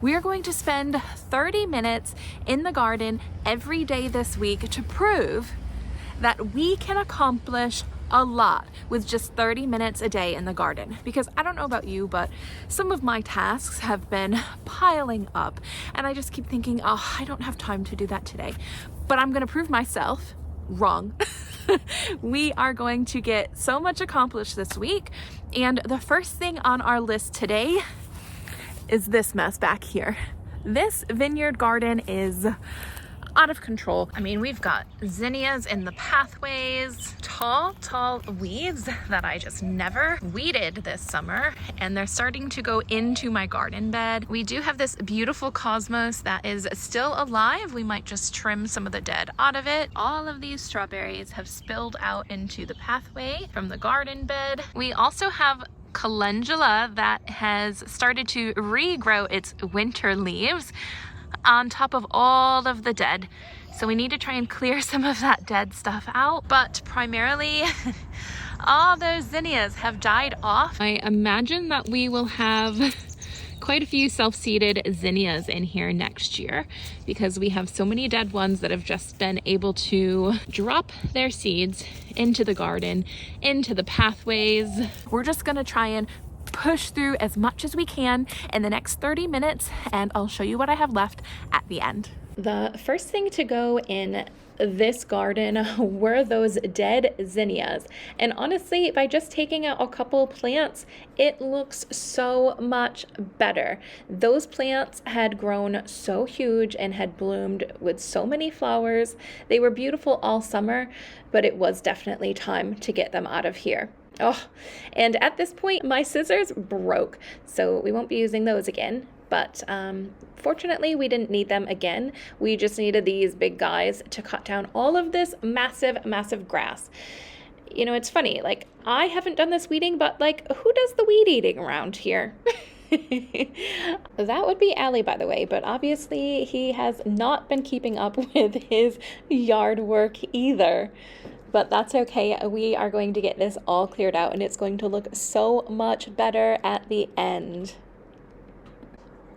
We are going to spend 30 minutes in the garden every day this week to prove that we can accomplish a lot with just 30 minutes a day in the garden. Because I don't know about you, but some of my tasks have been piling up and I just keep thinking, oh, I don't have time to do that today. But I'm gonna prove myself wrong. We are going to get so much accomplished this week. And the first thing on our list today is this mess back here. This vineyard garden is out of control. I mean, we've got zinnias in the pathways, tall weeds that I just never weeded this summer, and they're starting to go into my garden bed. We do have this beautiful cosmos that is still alive. We might just trim some of the dead out of it. All of these strawberries have spilled out into the pathway from the garden bed. We also have calendula that has started to regrow its winter leaves on top of all of the dead. So we need to try and clear some of that dead stuff out. But primarily, all those zinnias have died off. I imagine that we will have quite a few self-seeded zinnias in here next year because we have so many dead ones that have just been able to drop their seeds into the garden, into the pathways. We're just gonna try and push through as much as we can in the next 30 minutes, and I'll show you what I have left at the end. The first thing to go in this garden were those dead zinnias, and honestly, by just taking out a couple plants, it looks so much better. Those plants had grown so huge and had bloomed with so many flowers. They were beautiful all summer, but it was definitely time to get them out of here. Oh, and at this point, my scissors broke, so we won't be using those again. But fortunately, we didn't need them again. We just needed these big guys to cut down all of this massive grass. You know, it's funny, like, I haven't done this weeding, but like, who does the weed eating around here? That would be Allie, by the way, but obviously he has not been keeping up with his yard work either. But that's okay. We are going to get this all cleared out and it's going to look so much better at the end.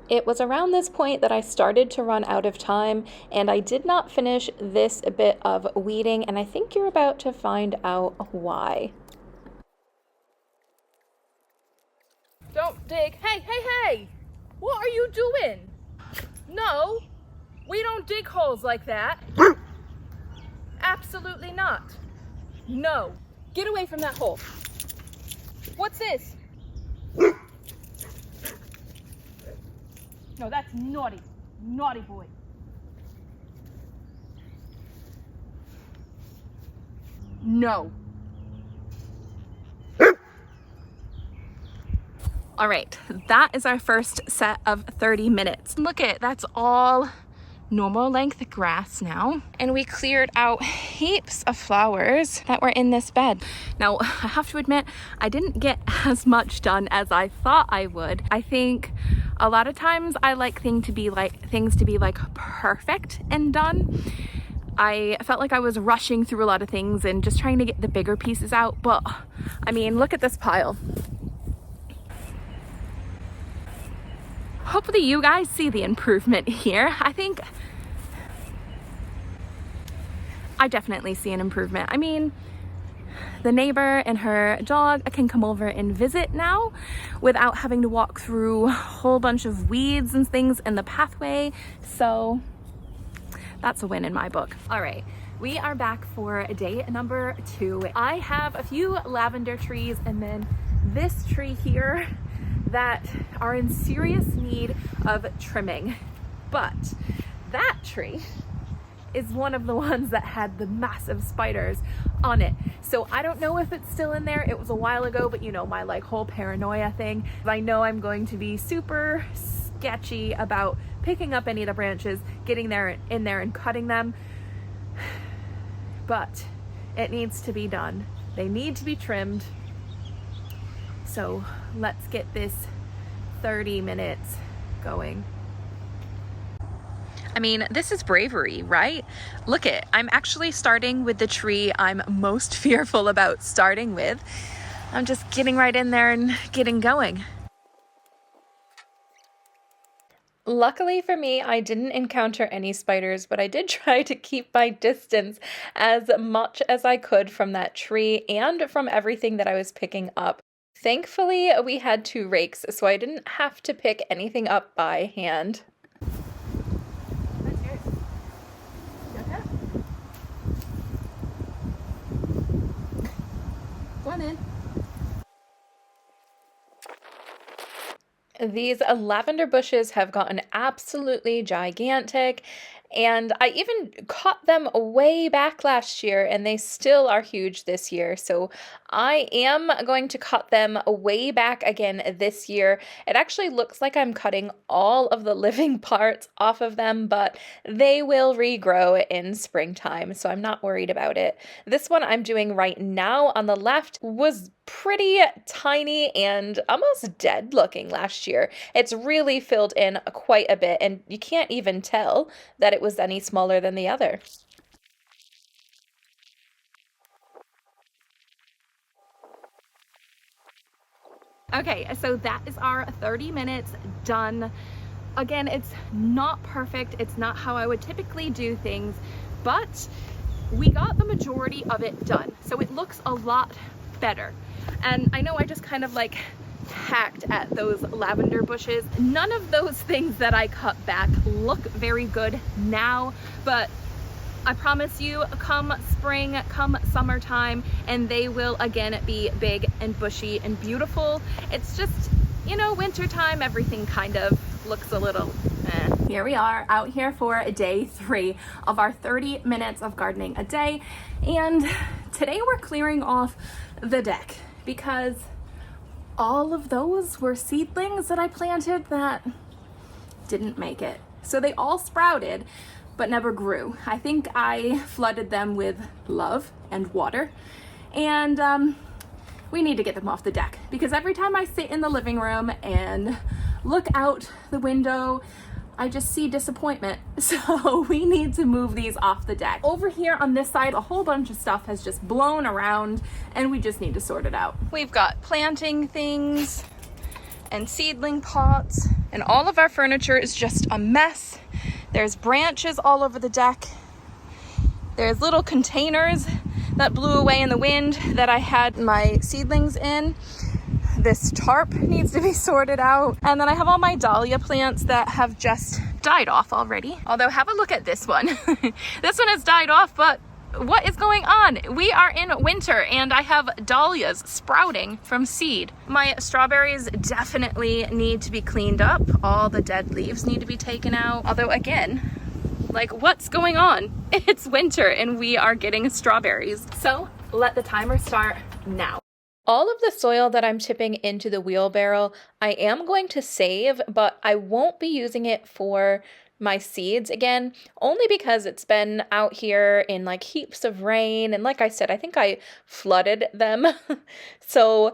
It was around this point that I started to run out of time and I did not finish this bit of weeding, and I think you're about to find out why. Don't dig. Hey! What are you doing? No, we don't dig holes like that. Absolutely not. No. Get away from that hole. What's this? No, that's naughty. Naughty boy. No. All right, that is our first set of 30 minutes. Look at, that's all normal length grass now. And we cleared out heaps of flowers that were in this bed. Now, I have to admit, I didn't get as much done as I thought I would. I think a lot of times I like things to be like perfect and done. I felt like I was rushing through a lot of things and just trying to get the bigger pieces out. But I mean, look at this pile. Hopefully you guys see the improvement here. I definitely see an improvement. I mean, the neighbor and her dog can come over and visit now without having to walk through a whole bunch of weeds and things in the pathway. So that's a win in my book. All right, we are back for day number 2. I have a few lavender trees and then this tree here that are in serious need of trimming. But that tree is one of the ones that had the massive spiders on it. So I don't know if it's still in there. It was a while ago, but you know, my like whole paranoia thing. I know I'm going to be super sketchy about picking up any of the branches, getting in there and cutting them. But it needs to be done. They need to be trimmed. So let's get this 30 minutes going. I mean, this is bravery, right? Look it, I'm actually starting with the tree I'm most fearful about starting with. I'm just getting right in there and getting going. Luckily for me, I didn't encounter any spiders, but I did try to keep my distance as much as I could from that tree and from everything that I was picking up. Thankfully, we had 2 rakes, so I didn't have to pick anything up by hand. That's yours. You okay? Go on in. These lavender bushes have gotten absolutely gigantic, and I even caught them way back last year, and they still are huge this year. So I am going to cut them way back again this year. It actually looks like I'm cutting all of the living parts off of them, but they will regrow in springtime, so I'm not worried about it. This one I'm doing right now on the left was pretty tiny and almost dead looking last year. It's really filled in quite a bit, and you can't even tell that it was any smaller than the other. Okay, so that is our 30 minutes done. Again, it's not perfect. It's not how I would typically do things, but we got the majority of it done. So it looks a lot better. And I know I just kind of like hacked at those lavender bushes. None of those things that I cut back look very good now, but I promise you, come spring, come summertime, and they will again be big and bushy and beautiful. It's just, you know, wintertime, everything kind of looks a little eh. Here we are out here for day 3 of our 30 minutes of gardening a day, and today we're clearing off the deck because all of those were seedlings that I planted that didn't make it. So they all sprouted but never grew. I think I flooded them with love and water, and we need to get them off the deck because every time I sit in the living room and look out the window, I just see disappointment. So we need to move these off the deck. Over here on this side, a whole bunch of stuff has just blown around and we just need to sort it out. We've got planting things and seedling pots, and all of our furniture is just a mess. There's branches all over the deck. There's little containers that blew away in the wind that I had my seedlings in. This tarp needs to be sorted out. And then I have all my dahlia plants that have just died off already. Although have a look at this one. This one has died off, but what is going on? We are in winter and I have dahlias sprouting from seed. My strawberries definitely need to be cleaned up. All the dead leaves need to be taken out. Although again, like, what's going on? It's winter and we are getting strawberries. So let the timer start now. All of the soil that I'm tipping into the wheelbarrow, I am going to save, but I won't be using it for my seeds again, only because it's been out here in like heaps of rain. And like I said, I think I flooded them. So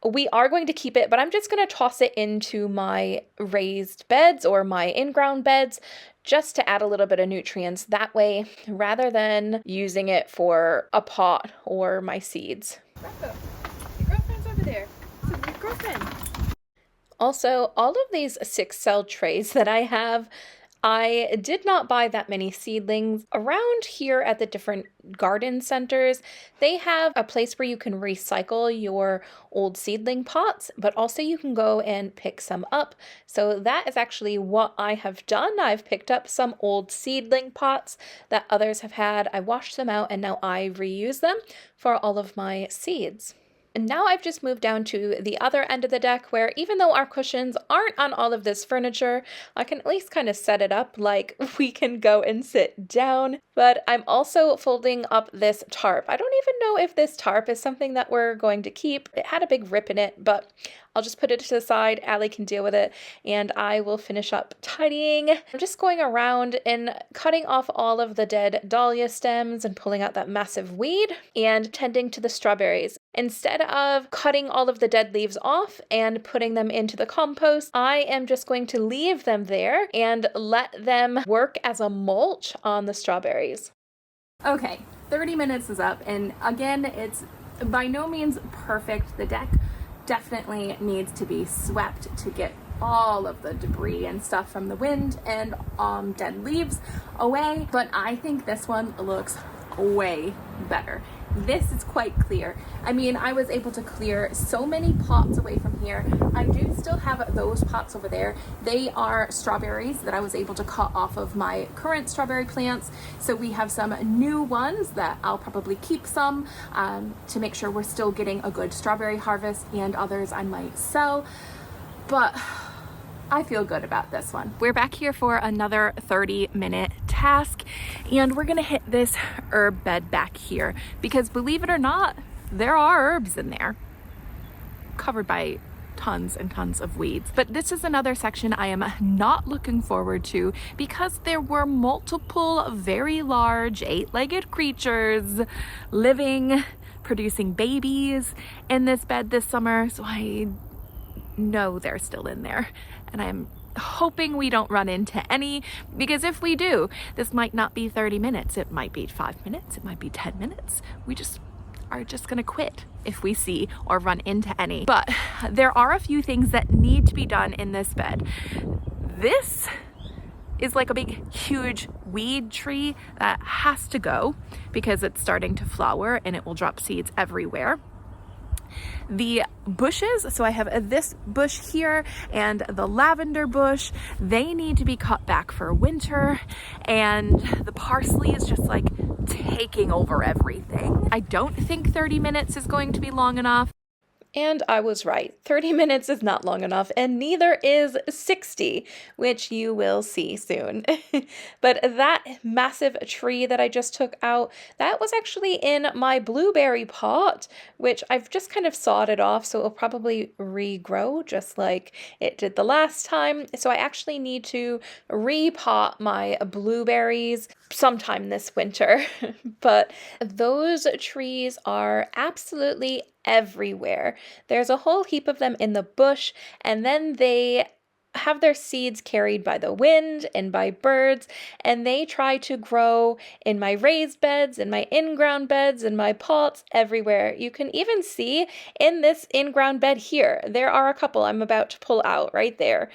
we are going to keep it, but I'm just going to toss it into my raised beds or my in-ground beds just to add a little bit of nutrients that way, rather than using it for a pot or my seeds. Your girlfriend's over there. So your girlfriend. Also, all of these 6-cell trays that I have, I did not buy that many seedlings. Around here at the different garden centers, they have a place where you can recycle your old seedling pots, but also you can go and pick some up. So that is actually what I have done. I've picked up some old seedling pots that others have had. I washed them out and now I reuse them for all of my seeds. And now I've just moved down to the other end of the deck where, even though our cushions aren't on all of this furniture, I can at least kind of set it up like we can go and sit down. But I'm also folding up this tarp. I don't even know if this tarp is something that we're going to keep. It had a big rip in it, but I'll just put it to the side. Allie can deal with it, and I will finish up tidying. I'm just going around and cutting off all of the dead dahlia stems and pulling out that massive weed and tending to the strawberries. Instead of cutting all of the dead leaves off and putting them into the compost, I am just going to leave them there and let them work as a mulch on the strawberries. Okay, 30 minutes is up, and again, it's by no means perfect. The deck definitely needs to be swept to get all of the debris and stuff from the wind and dead leaves away. But I think this one looks way better. This is quite clear. I mean, I was able to clear so many pots away from here. I do still have those pots over there. They are strawberries that I was able to cut off of my current strawberry plants. So we have some new ones that I'll probably keep some to make sure we're still getting a good strawberry harvest, and others I might sell. But I feel good about this one. We're back here for another 30-minute task, and we're gonna hit this herb bed back here because, believe it or not, there are herbs in there covered by tons and tons of weeds. But this is another section I am not looking forward to because there were multiple very large 8-legged creatures living, producing babies in this bed this summer. So I know they're still in there, and I'm hoping we don't run into any, because if we do, this might not be 30 minutes. It might be 5 minutes. It might be 10 minutes. We are just gonna quit if we see or run into any. But there are a few things that need to be done in this bed. This is like a big, huge weed tree that has to go because it's starting to flower and it will drop seeds everywhere. The bushes, so I have this bush here and the lavender bush, they need to be cut back for winter, and the parsley is just like taking over everything. I don't think 30 minutes is going to be long enough. And I was right. 30 minutes is not long enough, and neither is 60, which you will see soon. But that massive tree that I just took out, that was actually in my blueberry pot, which I've just kind of sawed it off, so it'll probably regrow just like it did the last time. So I actually need to repot my blueberries sometime this winter. But those trees are absolutely everywhere. There's a whole heap of them in the bush, and then they have their seeds carried by the wind and by birds, and they try to grow in my raised beds, in my in-ground beds, in my pots, everywhere. You can even see in this in-ground bed here, there are a couple I'm about to pull out right there.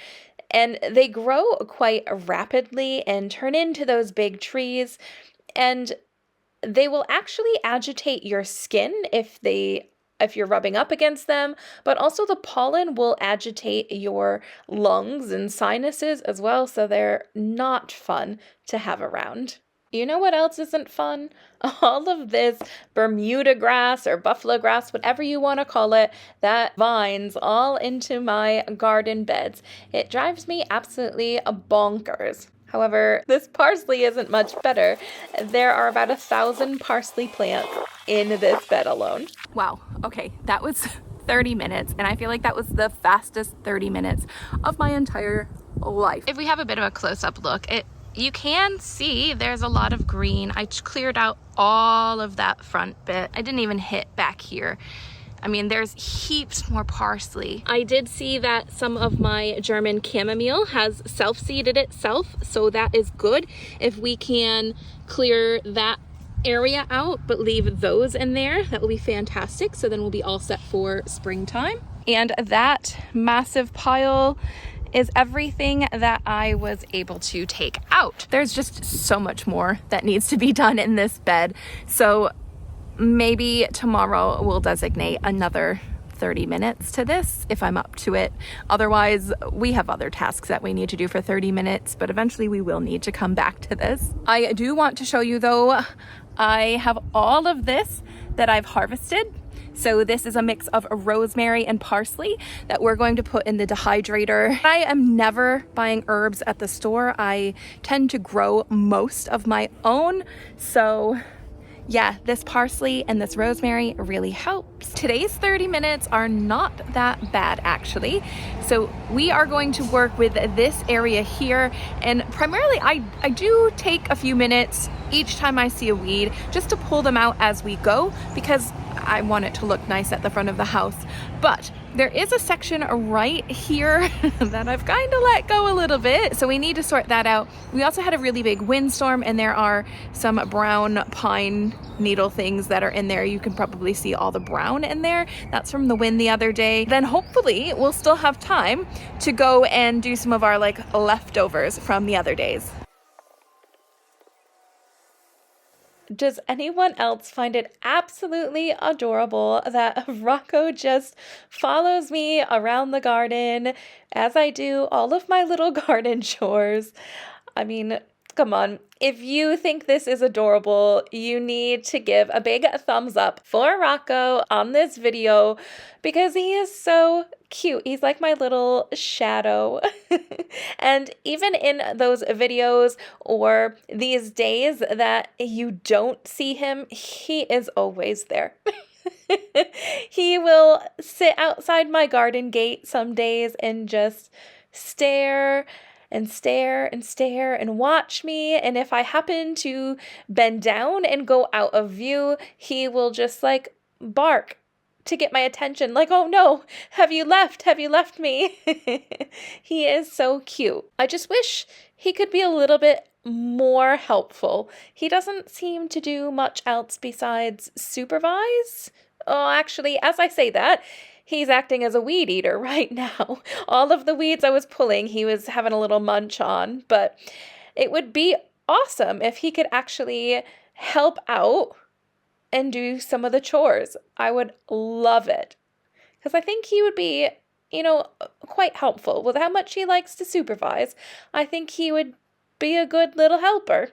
And they grow quite rapidly and turn into those big trees, and they will actually agitate your skin if you're rubbing up against them, but also the pollen will agitate your lungs and sinuses as well, so they're not fun to have around. You know what else isn't fun? All of this Bermuda grass or buffalo grass, whatever you want to call it, that vines all into my garden beds. It drives me absolutely bonkers. However, this parsley isn't much better. There are about 1,000 parsley plants in this bed alone. Wow, okay, that was 30 minutes, and I feel like that was the fastest 30 minutes of my entire life. If we have a bit of a close-up look, you can see there's a lot of green. I cleared out all of that front bit. I didn't even hit back here. I mean, there's heaps more parsley. I did see that some of my German chamomile has self-seeded itself, so that is good. If we can clear that area out but leave those in there, that will be fantastic. So then we'll be all set for springtime. And that massive pile is everything that I was able to take out. There's just so much more that needs to be done in this bed. So maybe tomorrow we'll designate another 30 minutes to this if I'm up to it. Otherwise, we have other tasks that we need to do for 30 minutes, but eventually we will need to come back to this. I do want to show you though, I have all of this that I've harvested. So this is a mix of rosemary and parsley that we're going to put in the dehydrator. I am never buying herbs at the store. I tend to grow most of my own. So yeah, this parsley and this rosemary really helps. Today's 30 minutes are not that bad actually. So we are going to work with this area here, and primarily I do take a few minutes each time I see a weed just to pull them out as we go because I want it to look nice at the front of the house. But There is a section right here that I've kind of let go a little bit, so we need to sort that out. We also had a really big windstorm, and there are some brown pine needle things that are in there. You can probably see all the brown in there. That's from the wind the other day. Then hopefully we'll still have time to go and do some of our like leftovers from the other days. Does anyone else find it absolutely adorable that Rocco just follows me around the garden as I do all of my little garden chores? I mean, come on. If you think this is adorable, you need to give a big thumbs up for Rocco on this video because he is so cute. He's like my little shadow. And even in those videos or these days that you don't see him, he is always there. He will sit outside my garden gate some days and just stare and stare and stare and watch me. And if I happen to bend down and go out of view, he will just like bark to get my attention, like, oh no, have you left? Have you left me? He is so cute. I just wish he could be a little bit more helpful. He doesn't seem to do much else besides supervise. Oh, actually, as I say that, he's acting as a weed eater right now. All of the weeds I was pulling, he was having a little munch on, but it would be awesome if he could actually help out and do some of the chores. I would love it. Because I think he would be, quite helpful with how much he likes to supervise. I think he would be a good little helper.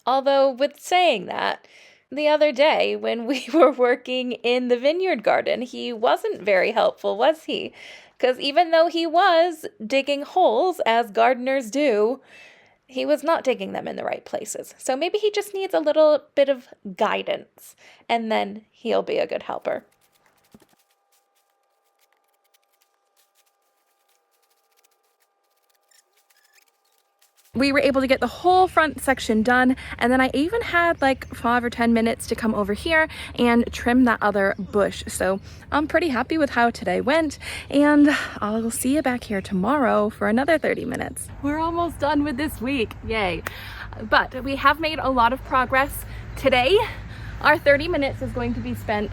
Although, with saying that, the other day when we were working in the vineyard garden, he wasn't very helpful, was he? Because even though he was digging holes, as gardeners do, he was not digging them in the right places. So maybe he just needs a little bit of guidance, and then he'll be a good helper. We were able to get the whole front section done, and then I even had like 5 or 10 minutes to come over here and trim that other bush. So I'm pretty happy with how today went, and I'll see you back here tomorrow for another 30 minutes. We're almost done with this week, yay. But we have made a lot of progress. Today, our 30 minutes is going to be spent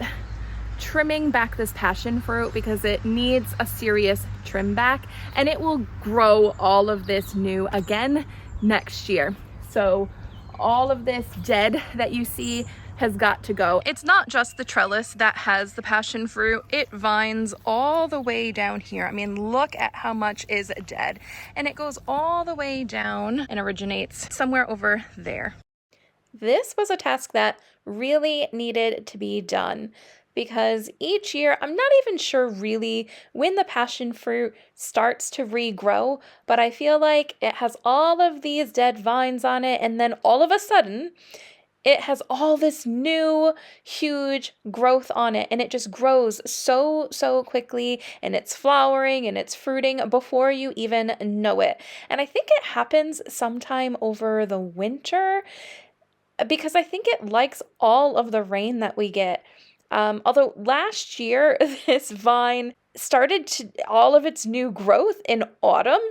trimming back this passion fruit because it needs a serious trim back, and it will grow all of this new again next year. So all of this dead that you see has got to go. It's not just the trellis that has the passion fruit, it vines all the way down here. I mean, look at how much is dead, and it goes all the way down and originates somewhere over there. This was a task that really needed to be done, because each year, I'm not even sure really when the passion fruit starts to regrow, but I feel like it has all of these dead vines on it, and then all of a sudden, it has all this new huge growth on it, and it just grows so quickly, and it's flowering and it's fruiting before you even know it. And I think it happens sometime over the winter, because I think it likes all of the rain that we get. Although last year, this vine started to all of its new growth in autumn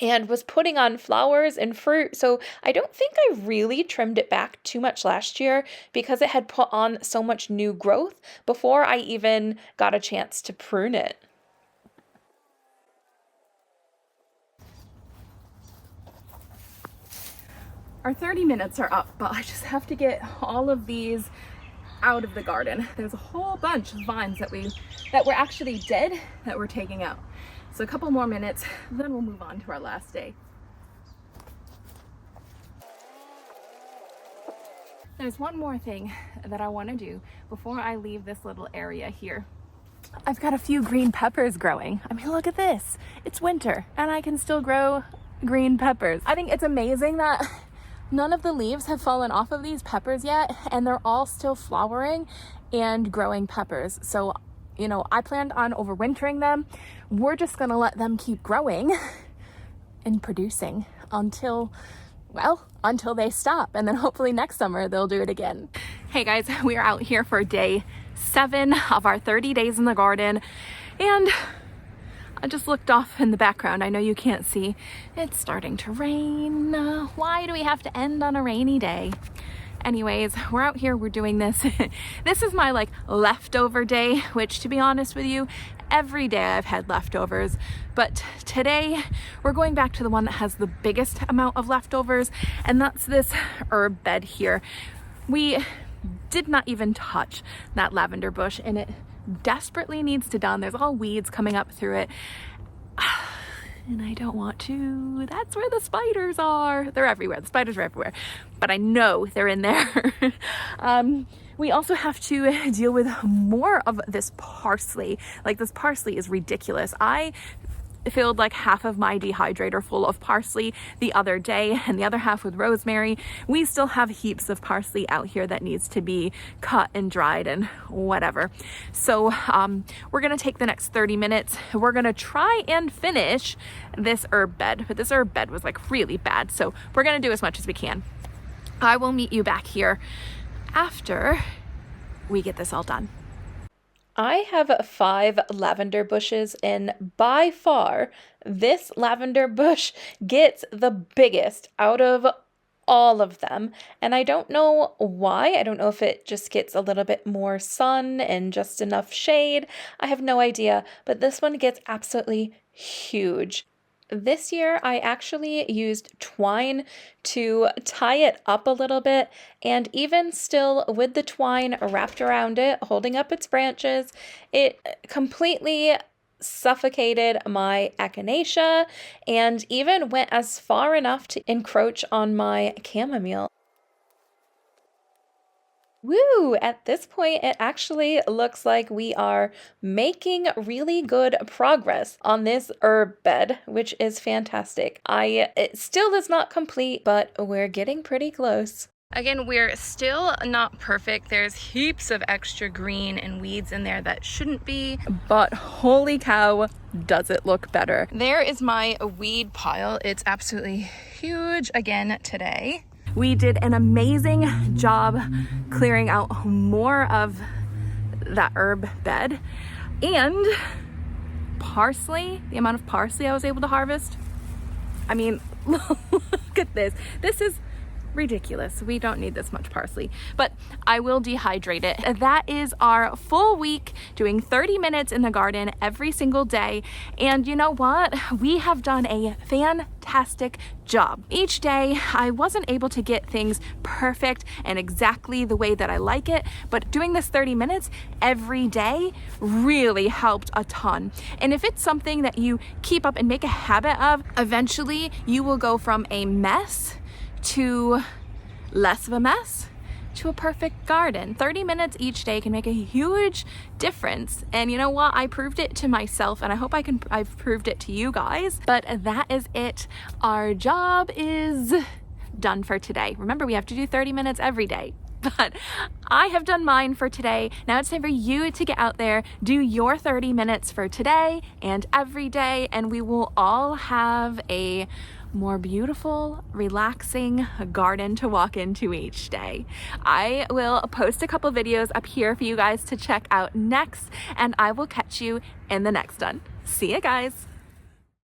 and was putting on flowers and fruit. So I don't think I really trimmed it back too much last year because it had put on so much new growth before I even got a chance to prune it. Our 30 minutes are up, but I just have to get all of these out of the garden. There's a whole bunch of vines that were actually dead that we're taking out. So a couple more minutes, then we'll move on to our last day. There's one more thing that I want to do before I leave this little area here. I've got a few green peppers growing. I mean, look at this. It's winter and I can still grow green peppers. I think it's amazing that none of the leaves have fallen off of these peppers yet, and they're all still flowering and growing peppers. So, I planned on overwintering them. We're just gonna let them keep growing and producing until well, until they stop, and then hopefully next summer they'll do it again. Hey guys, we are out here for day 7 of our 30 days in the garden, and I just looked off in the background. I know you can't see. It's starting to rain. Why do we have to end on a rainy day? Anyways, we're out here, we're doing this. This is my like leftover day, which to be honest with you, every day I've had leftovers, but today we're going back to the one that has the biggest amount of leftovers, and that's this herb bed here. We did not even touch that lavender bush, and it desperately needs to done. There's all weeds coming up through it. And I don't want to. That's where the spiders are. They're everywhere. The spiders are everywhere. But I know they're in there. We also have to deal with more of this parsley. Like, this parsley is ridiculous. I filled like half of my dehydrator full of parsley the other day, and the other half with rosemary. We still have heaps of parsley out here that needs to be cut and dried and whatever. So we're gonna take the next 30 minutes. We're gonna try and finish this herb bed, but this herb bed was like really bad. So we're gonna do as much as we can. I will meet you back here after we get this all done. I have 5 lavender bushes, and by far this lavender bush gets the biggest out of all of them. And I don't know why. I don't know if it just gets a little bit more sun and just enough shade. I have no idea, but this one gets absolutely huge. This year, I actually used twine to tie it up a little bit, and even still with the twine wrapped around it, holding up its branches, it completely suffocated my echinacea and even went as far enough to encroach on my chamomile. Woo! At this point, it actually looks like we are making really good progress on this herb bed, which is fantastic. It still is not complete, but we're getting pretty close. Again, we're still not perfect. There's heaps of extra green and weeds in there that shouldn't be, but holy cow, does it look better. There is my weed pile. It's absolutely huge again today. We did an amazing job clearing out more of that herb bed, and parsley, the amount of parsley I was able to harvest. I mean, look at this. This is ridiculous. We don't need this much parsley, but I will dehydrate it. That is our full week doing 30 minutes in the garden every single day. And you know what? We have done a fantastic job. Each day I wasn't able to get things perfect and exactly the way that I like it, but doing this 30 minutes every day really helped a ton. And if it's something that you keep up and make a habit of, eventually you will go from a mess to less of a mess to a perfect garden. 30 minutes each day can make a huge difference. And you know what? I proved it to myself, and I hope I've proved it to you guys. But that is it. Our job is done for today. Remember, we have to do 30 minutes every day. But I have done mine for today. Now it's time for you to get out there, do your 30 minutes for today and every day, and we will all have a more beautiful, relaxing garden to walk into each day. I will post a couple videos up here for you guys to check out next, and I will catch you in the next one. See ya, guys.